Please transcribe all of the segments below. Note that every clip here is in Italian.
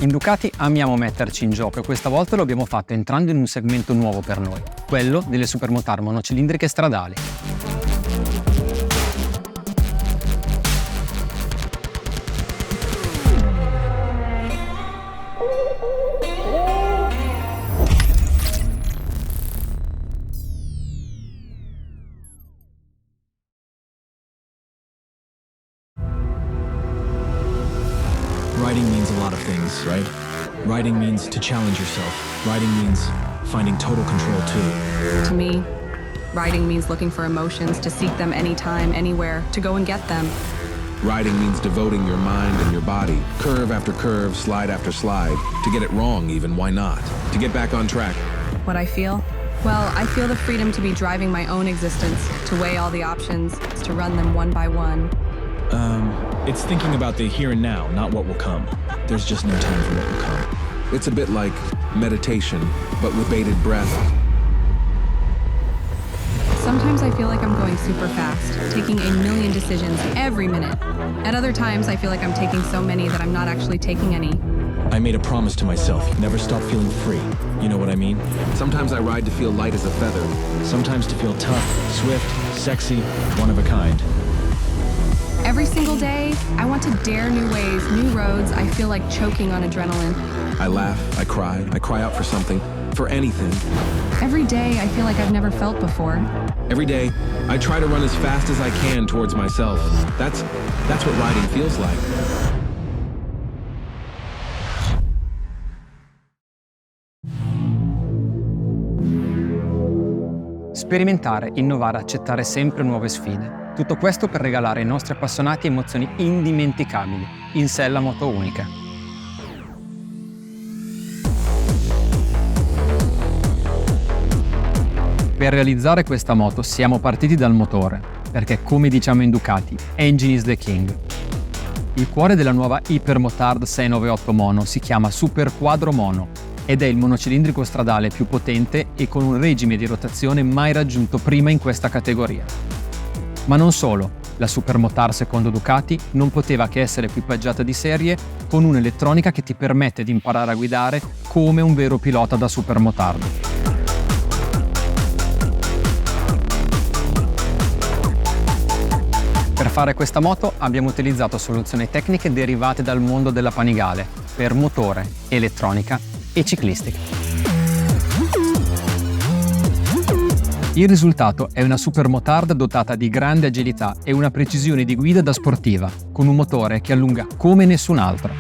In Ducati amiamo metterci in gioco e questa volta lo abbiamo fatto entrando in un segmento nuovo per noi, quello delle supermotard monocilindriche stradali. Riding means a lot of things, right? Riding means to challenge yourself. Riding means finding total control too. To me, riding means looking for emotions, to seek them anytime, anywhere, to go and get them. Riding means devoting your mind and your body, curve after curve, slide after slide, to get it wrong even, why not? To get back on track. What I feel? Well, I feel the freedom to be driving my own existence, to weigh all the options, to run them one by one. It's thinking about the here and now, not what will come. There's just no time for what will come. It's a bit like meditation, but with bated breath. Sometimes I feel like I'm going super fast, taking a million decisions every minute. At other times, I feel like I'm taking so many that I'm not actually taking any. I made a promise to myself, never stop feeling free. You know what I mean? Sometimes I ride to feel light as a feather. Sometimes to feel tough, swift, sexy, one of a kind. Every single day, I want to dare new ways, new roads. I feel like choking on adrenaline. I laugh, I cry out for something, for anything. Every day, I feel like I've never felt before. Every day, I try to run as fast as I can towards myself. That's what riding feels like. Sperimentare, innovare, accettare sempre nuove sfide. Tutto questo per regalare ai nostri appassionati emozioni indimenticabili, in sella moto unica. Per realizzare questa moto siamo partiti dal motore, perché come diciamo in Ducati, engine is the king. Il cuore della nuova Hypermotard 698 Mono si chiama Super Quadro Mono ed è il monocilindrico stradale più potente e con un regime di rotazione mai raggiunto prima in questa categoria. Ma non solo, la Supermotard secondo Ducati non poteva che essere equipaggiata di serie con un'elettronica che ti permette di imparare a guidare come un vero pilota da Supermotard. Per fare questa moto abbiamo utilizzato soluzioni tecniche derivate dal mondo della Panigale, per motore, elettronica e ciclistica. Il risultato è una supermotard dotata di grande agilità e una precisione di guida da sportiva, con un motore che allunga come nessun altro.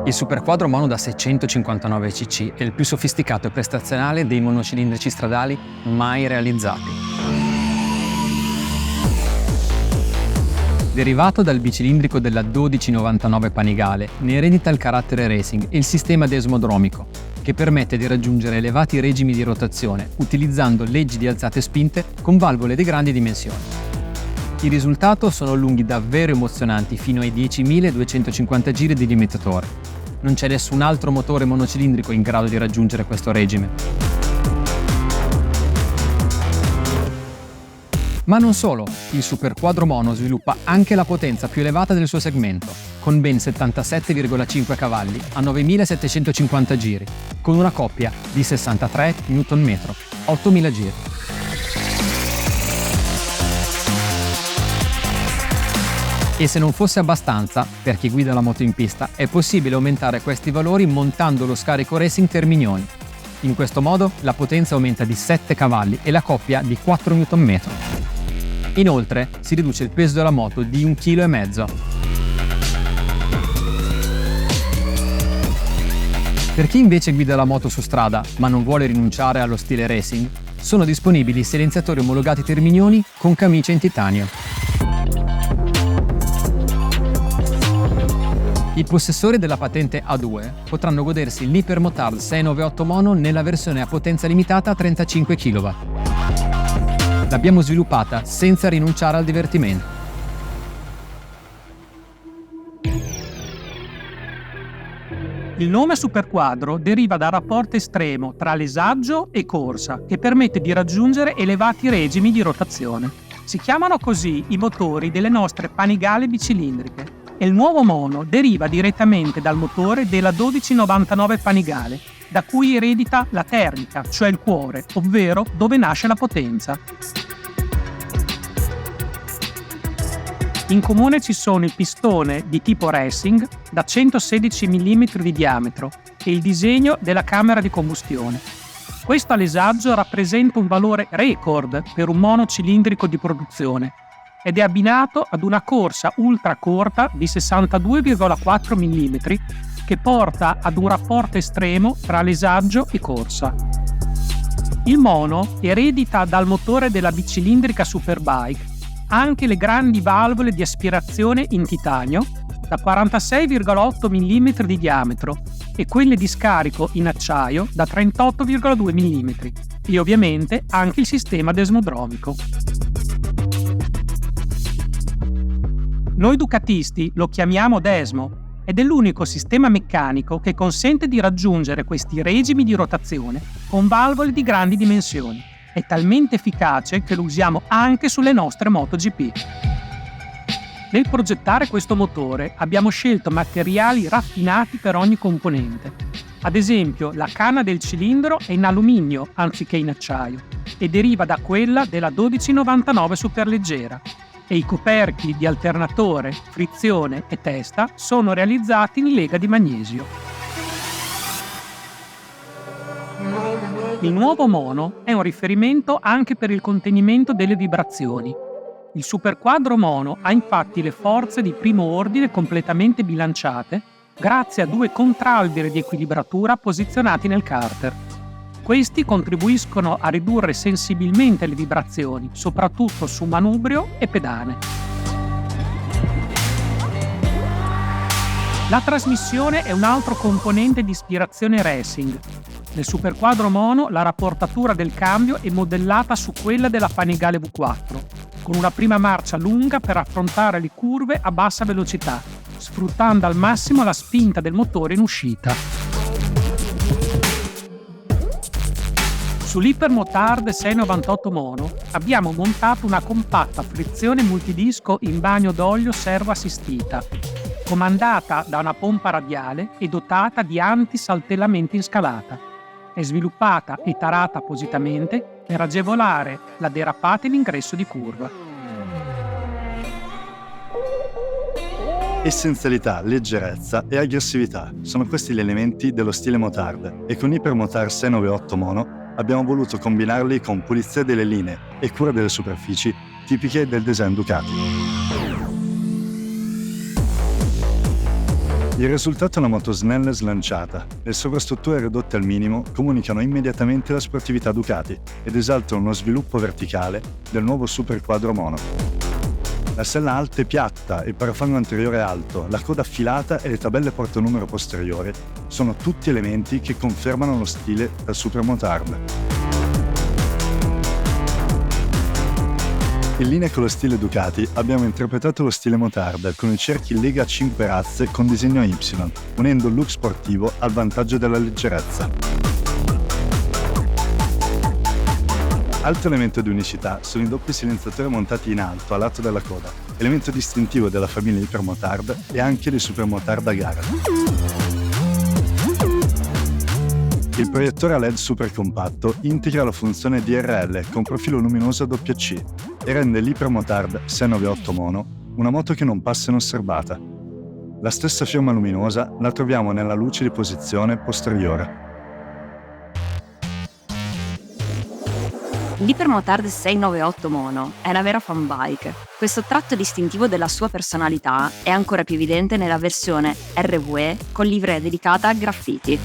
Il Superquadro Mono da 659 cc è il più sofisticato e prestazionale dei monocilindrici stradali mai realizzati. Derivato dal bicilindrico della 1299 Panigale, ne eredita il carattere racing e il sistema desmodromico, che permette di raggiungere elevati regimi di rotazione utilizzando leggi di alzate spinte con valvole di grandi dimensioni. Il risultato sono lunghi davvero emozionanti fino ai 10.250 giri di limitatore. Non c'è nessun altro motore monocilindrico in grado di raggiungere questo regime. Ma non solo, il Superquadro Mono sviluppa anche la potenza più elevata del suo segmento, con ben 77,5 cavalli a 9.750 giri, con una coppia di 63 Nm, 8.000 giri. E se non fosse abbastanza, per chi guida la moto in pista, è possibile aumentare questi valori montando lo scarico racing Terminioni. In questo modo la potenza aumenta di 7 cavalli e la coppia di 4 Nm. Inoltre si riduce il peso della moto di 1,5 kg. Per chi invece guida la moto su strada ma non vuole rinunciare allo stile racing, sono disponibili silenziatori omologati Terminioni con camicia in titanio. I possessori della patente A2 potranno godersi l'Hypermotard 698 Mono nella versione a potenza limitata a 35 kW. L'abbiamo sviluppata senza rinunciare al divertimento. Il nome Superquadro deriva dal rapporto estremo tra lesaggio e corsa, che permette di raggiungere elevati regimi di rotazione. Si chiamano così i motori delle nostre Panigale bicilindriche e il nuovo mono deriva direttamente dal motore della 1299 Panigale, da cui eredita la termica, cioè il cuore, ovvero dove nasce la potenza. In comune ci sono il pistone di tipo racing da 116 mm di diametro e il disegno della camera di combustione. Questo alessaggio rappresenta un valore record per un monocilindrico di produzione ed è abbinato ad una corsa ultra corta di 62,4 mm che porta ad un rapporto estremo tra alessaggio e corsa. Il mono eredita dal motore della bicilindrica Superbike anche le grandi valvole di aspirazione in titanio da 46,8 mm di diametro e quelle di scarico in acciaio da 38,2 mm e ovviamente anche il sistema desmodromico. Noi ducatisti lo chiamiamo desmo ed è l'unico sistema meccanico che consente di raggiungere questi regimi di rotazione con valvole di grandi dimensioni. È talmente efficace che lo usiamo anche sulle nostre MotoGP. Nel progettare questo motore abbiamo scelto materiali raffinati per ogni componente. Ad esempio, la canna del cilindro è in alluminio anziché in acciaio e deriva da quella della 1299 superleggera e i coperchi di alternatore, frizione e testa sono realizzati in lega di magnesio. Il nuovo mono è un riferimento anche per il contenimento delle vibrazioni. Il superquadro mono ha infatti le forze di primo ordine completamente bilanciate grazie a due contralberi di equilibratura posizionati nel carter. Questi contribuiscono a ridurre sensibilmente le vibrazioni, soprattutto su manubrio e pedane. La trasmissione è un altro componente di ispirazione racing. Nel superquadro mono la rapportatura del cambio è modellata su quella della Panigale V4, con una prima marcia lunga per affrontare le curve a bassa velocità, sfruttando al massimo la spinta del motore in uscita. Sull'Hypermotard 698 Mono abbiamo montato una compatta frizione multidisco in bagno d'olio servo assistita, comandata da una pompa radiale e dotata di anti-saltellamento in scalata. È sviluppata e tarata appositamente per agevolare la derapata in ingresso di curva. Essenzialità, leggerezza e aggressività sono questi gli elementi dello stile Motard e con Hypermotard 698 Mono abbiamo voluto combinarli con pulizia delle linee e cura delle superfici tipiche del design Ducati. Il risultato è una moto snella e slanciata. Le sovrastrutture ridotte al minimo comunicano immediatamente la sportività Ducati ed esaltano uno sviluppo verticale del nuovo superquadro mono. La sella alta è piatta, il parafango anteriore è alto, la coda affilata e le tabelle portanumero posteriore sono tutti elementi che confermano lo stile da Supermotard. In linea con lo stile Ducati abbiamo interpretato lo stile Motard con i cerchi lega a 5 razze con disegno a Y, unendo il look sportivo al vantaggio della leggerezza. Altro elemento di unicità sono i doppi silenziatori montati in alto, a lato della coda, elemento distintivo della famiglia Hypermotard e anche di Supermotard a gara. Il proiettore a LED super compatto integra la funzione DRL con profilo luminoso a doppia C e rende l'Hypermotard 698 Mono una moto che non passa inosservata. La stessa firma luminosa la troviamo nella luce di posizione posteriore. L'Hypermotard 698 Mono è una vera fanbike. Questo tratto distintivo della sua personalità è ancora più evidente nella versione RVE con livrea dedicata a graffiti.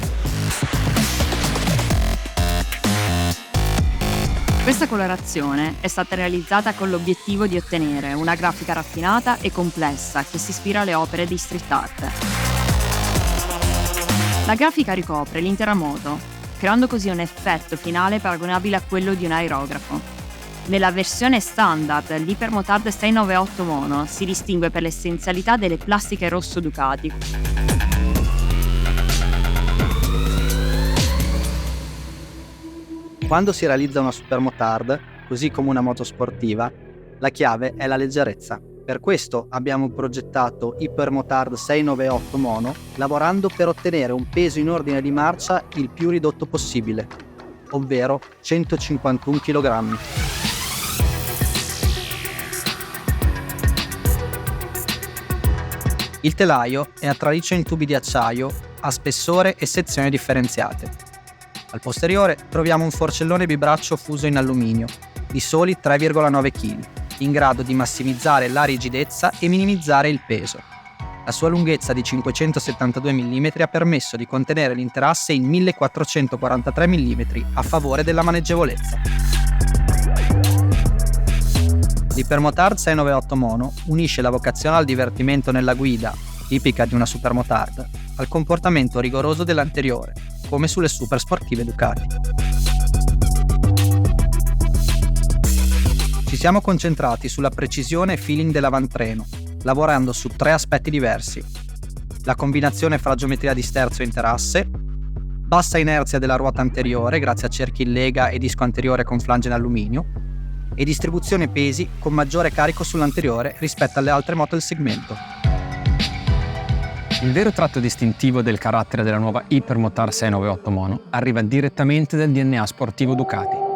Questa colorazione è stata realizzata con l'obiettivo di ottenere una grafica raffinata e complessa che si ispira alle opere di street art. La grafica ricopre l'intera moto, creando così un effetto finale paragonabile a quello di un aerografo. Nella versione standard, l'Hypermotard 698 Mono si distingue per l'essenzialità delle plastiche rosso Ducati. Quando si realizza una Supermotard, così come una moto sportiva, La chiave è la leggerezza. Per questo abbiamo progettato Hypermotard 698 Mono, lavorando per ottenere un peso in ordine di marcia il più ridotto possibile, ovvero 151 kg. Il telaio è a traliccio in tubi di acciaio a spessore e sezioni differenziate. Al posteriore troviamo un forcellone bibraccio fuso in alluminio di soli 3,9 kg, in grado di massimizzare la rigidezza e minimizzare il peso. La sua lunghezza di 572 mm ha permesso di contenere l'intera asse in 1443 mm a favore della maneggevolezza. L'Hypermotard 698 Mono unisce la vocazione al divertimento nella guida, tipica di una supermotard, al comportamento rigoroso dell'anteriore, come sulle super sportive Ducati. Ci siamo concentrati sulla precisione e feeling dell'avantreno, lavorando su 3 aspetti diversi: la combinazione fra geometria di sterzo e interasse, bassa inerzia della ruota anteriore grazie a cerchi in lega e disco anteriore con flange in alluminio, e distribuzione pesi con maggiore carico sull'anteriore rispetto alle altre moto del segmento. Il vero tratto distintivo del carattere della nuova Hypermotard 698 Mono arriva direttamente dal DNA sportivo Ducati.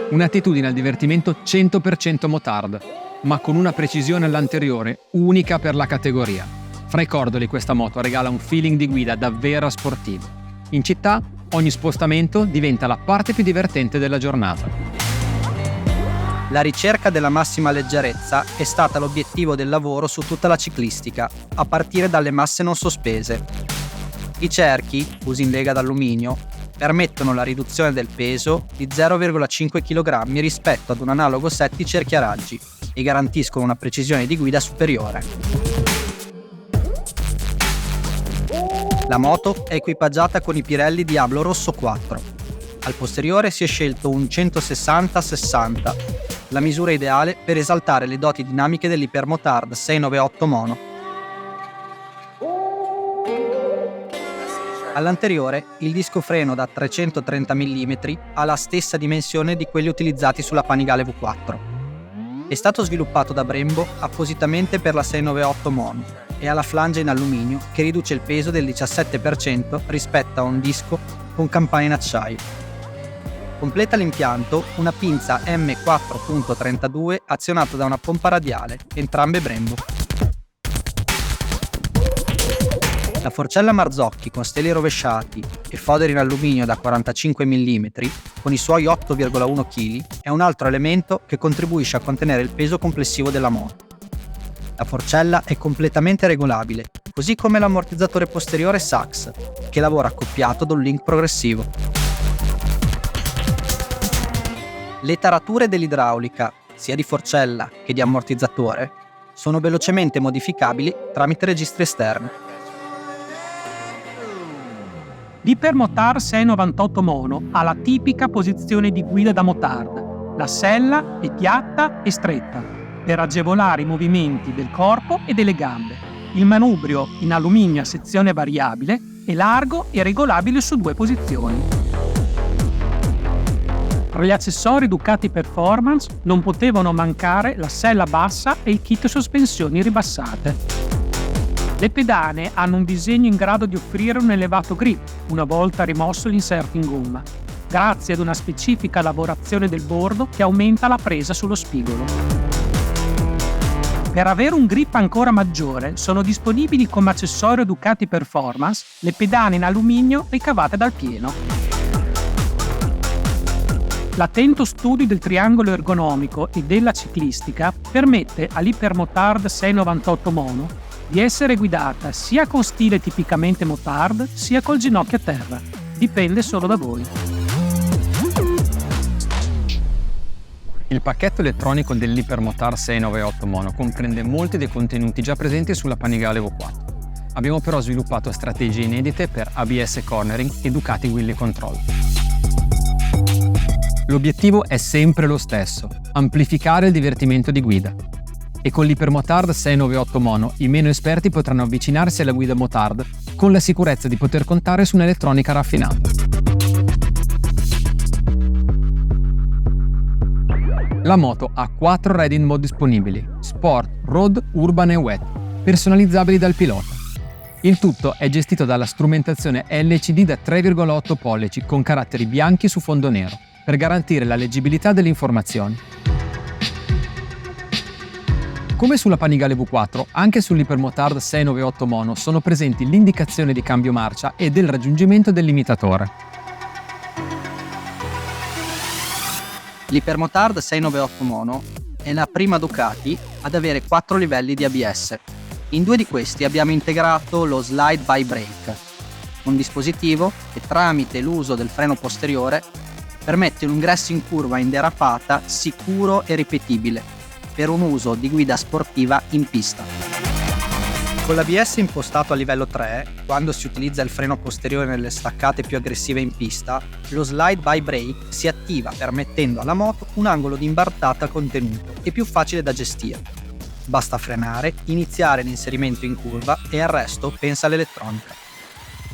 Un'attitudine al divertimento 100% motard, ma con una precisione all'anteriore unica per la categoria. Fra i cordoli questa moto regala un feeling di guida davvero sportivo. In città ogni spostamento diventa la parte più divertente della giornata. La ricerca della massima leggerezza è stata l'obiettivo del lavoro su tutta la ciclistica, a partire dalle masse non sospese. I cerchi, fusi in lega d'alluminio, permettono la riduzione del peso di 0,5 kg rispetto ad un analogo set di cerchi a raggi e garantiscono una precisione di guida superiore. La moto è equipaggiata con i Pirelli Diablo Rosso 4. Al posteriore si è scelto un 160-60, la misura ideale per esaltare le doti dinamiche dell'Hypermotard 698 Mono. All'anteriore il disco freno da 330 mm ha la stessa dimensione di quelli utilizzati sulla Panigale V4. È stato sviluppato da Brembo appositamente per la 698 Mono e ha la flange in alluminio che riduce il peso del 17% rispetto a un disco con campana in acciaio. Completa l'impianto una pinza M4.32 azionata da una pompa radiale, entrambe Brembo. La forcella Marzocchi con steli rovesciati e foderi in alluminio da 45 mm con i suoi 8,1 kg è un altro elemento che contribuisce a contenere il peso complessivo della moto. La forcella è completamente regolabile, così come l'ammortizzatore posteriore Sachs, che lavora accoppiato da un link progressivo. Le tarature dell'idraulica, sia di forcella che di ammortizzatore, sono velocemente modificabili tramite registri esterni. L'Hypermotard 698 Mono ha la tipica posizione di guida da motard. La sella è piatta e stretta, per agevolare i movimenti del corpo e delle gambe. Il manubrio in alluminio a sezione variabile è largo e regolabile su 2 posizioni. Tra gli accessori Ducati Performance non potevano mancare la sella bassa e il kit sospensioni ribassate. Le pedane hanno un disegno in grado di offrire un elevato grip una volta rimosso l'inserto in gomma, grazie ad una specifica lavorazione del bordo che aumenta la presa sullo spigolo. Per avere un grip ancora maggiore sono disponibili come accessorio Ducati Performance le pedane in alluminio ricavate dal pieno. L'attento studio del triangolo ergonomico e della ciclistica permette all'Hypermotard 698 Mono di essere guidata sia con stile tipicamente motard sia col ginocchio a terra. Dipende solo da voi. Il pacchetto elettronico dell'Hypermotard 698 Mono comprende molti dei contenuti già presenti sulla Panigale V4. Abbiamo però sviluppato strategie inedite per ABS cornering e Ducati Wheelie Control. L'obiettivo è sempre lo stesso: amplificare il divertimento di guida. E con l'Hypermotard 698 Mono i meno esperti potranno avvicinarsi alla guida motard con la sicurezza di poter contare su un'elettronica raffinata. La moto ha 4 riding mode disponibili: Sport, Road, Urban e Wet, personalizzabili dal pilota. Il tutto è gestito dalla strumentazione LCD da 3,8 pollici con caratteri bianchi su fondo nero, per garantire la leggibilità delle informazioni. Come sulla Panigale V4, anche sull'Hypermotard 698 Mono sono presenti l'indicazione di cambio marcia e del raggiungimento del limitatore. L'Hypermotard 698 Mono è la prima Ducati ad avere 4 livelli di ABS. In 2 di questi abbiamo integrato lo Slide by Brake, un dispositivo che tramite l'uso del freno posteriore permette un ingresso in curva in derapata sicuro e ripetibile per un uso di guida sportiva in pista. Con l'ABS impostato a livello 3, quando si utilizza il freno posteriore nelle staccate più aggressive in pista, lo Slide by Brake si attiva permettendo alla moto un angolo di imbarcata contenuto e più facile da gestire. Basta frenare, iniziare l'inserimento in curva e al resto pensa all'elettronica.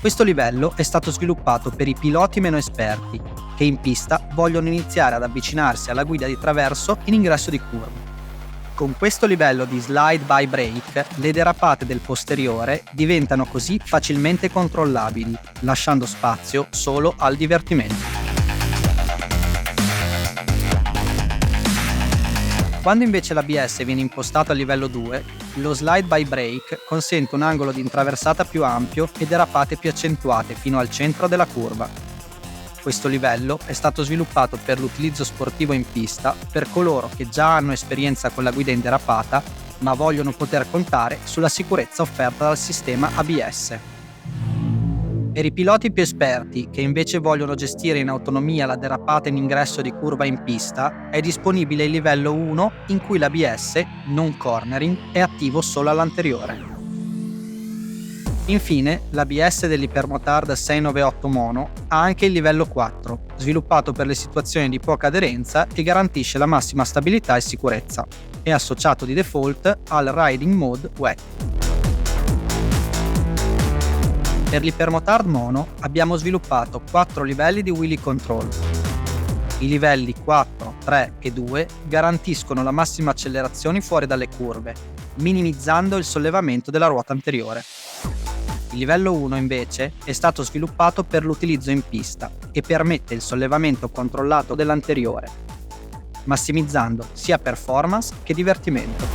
Questo livello è stato sviluppato per i piloti meno esperti che in pista vogliono iniziare ad avvicinarsi alla guida di traverso in ingresso di curva. Con questo livello di Slide by Brake, le derapate del posteriore diventano così facilmente controllabili, lasciando spazio solo al divertimento. Quando invece l'ABS viene impostato a livello 2, lo Slide by Brake consente un angolo di intraversata più ampio e derapate più accentuate fino al centro della curva. Questo livello è stato sviluppato per l'utilizzo sportivo in pista per coloro che già hanno esperienza con la guida in derapata, ma vogliono poter contare sulla sicurezza offerta dal sistema ABS. Per i piloti più esperti, che invece vogliono gestire in autonomia la derapata in ingresso di curva in pista, è disponibile il livello 1 in cui l'ABS, non cornering, è attivo solo all'anteriore. Infine, l'ABS dell'Hypermotard 698 Mono ha anche il livello 4, sviluppato per le situazioni di poca aderenza e garantisce la massima stabilità e sicurezza. È associato di default al Riding Mode Wet. Per l'Hypermotard Mono abbiamo sviluppato 4 livelli di wheelie control. I livelli 4, 3 e 2 garantiscono la massima accelerazione fuori dalle curve, minimizzando il sollevamento della ruota anteriore. Il livello 1 invece è stato sviluppato per l'utilizzo in pista e permette il sollevamento controllato dell'anteriore, massimizzando sia performance che divertimento.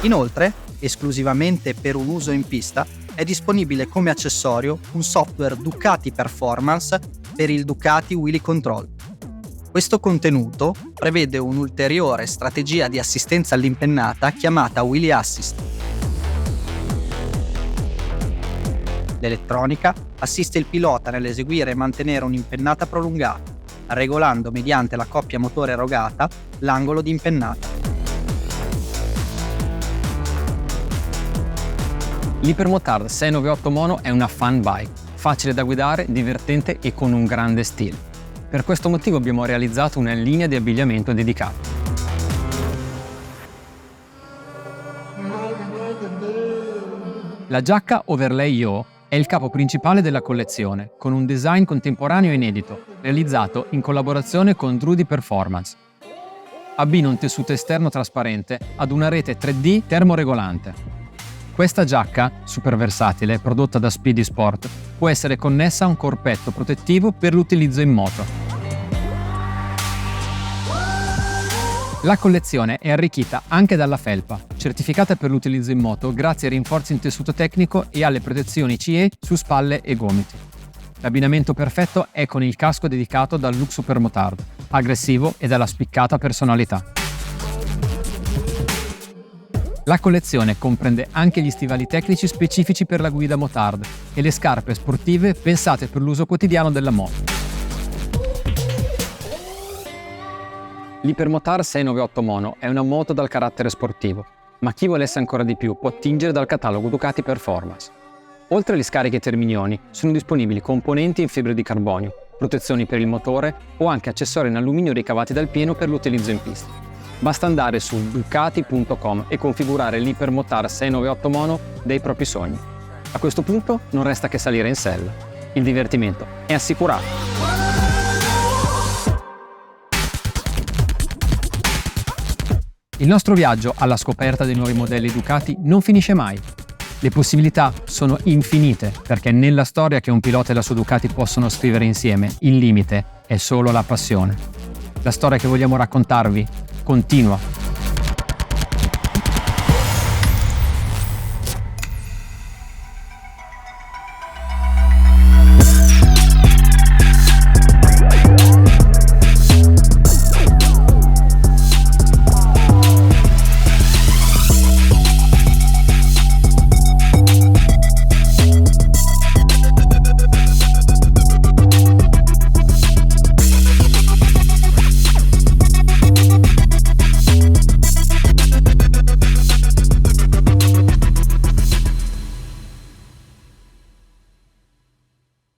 Inoltre, esclusivamente per un uso in pista, è disponibile come accessorio un software Ducati Performance per il Ducati Wheelie Control. Questo contenuto prevede un'ulteriore strategia di assistenza all'impennata chiamata Wheelie Assist. L'elettronica assiste il pilota nell'eseguire e mantenere un'impennata prolungata, regolando mediante la coppia motore erogata l'angolo di impennata. L'Hypermotard 698 Mono è una fun bike, facile da guidare, divertente e con un grande stile. Per questo motivo abbiamo realizzato una linea di abbigliamento dedicata. La giacca Overlay Yo è il capo principale della collezione, con un design contemporaneo e inedito, realizzato in collaborazione con Drudy Performance. Abbina un tessuto esterno trasparente ad una rete 3D termoregolante. Questa giacca, super versatile, prodotta da Speedy Sport, può essere connessa a un corpetto protettivo per l'utilizzo in moto. La collezione è arricchita anche dalla felpa, certificata per l'utilizzo in moto grazie ai rinforzi in tessuto tecnico e alle protezioni CE su spalle e gomiti. L'abbinamento perfetto è con il casco dedicato dal look Supermotard, aggressivo e dalla spiccata personalità. La collezione comprende anche gli stivali tecnici specifici per la guida motard e le scarpe sportive pensate per l'uso quotidiano della moto. L'Hypermotard 698 Mono è una moto dal carattere sportivo, ma chi volesse ancora di più può attingere dal catalogo Ducati Performance. Oltre agli scarichi e terminioni, sono disponibili componenti in fibra di carbonio, protezioni per il motore o anche accessori in alluminio ricavati dal pieno per l'utilizzo in pista. Basta andare su ducati.com e configurare l'Hypermotard 698 Mono dei propri sogni. A questo punto non resta che salire in sella. Il divertimento è assicurato. Il nostro viaggio alla scoperta dei nuovi modelli Ducati non finisce mai. Le possibilità sono infinite, perché nella storia che un pilota e la sua Ducati possono scrivere insieme, il limite è solo la passione. La storia che vogliamo raccontarvi continua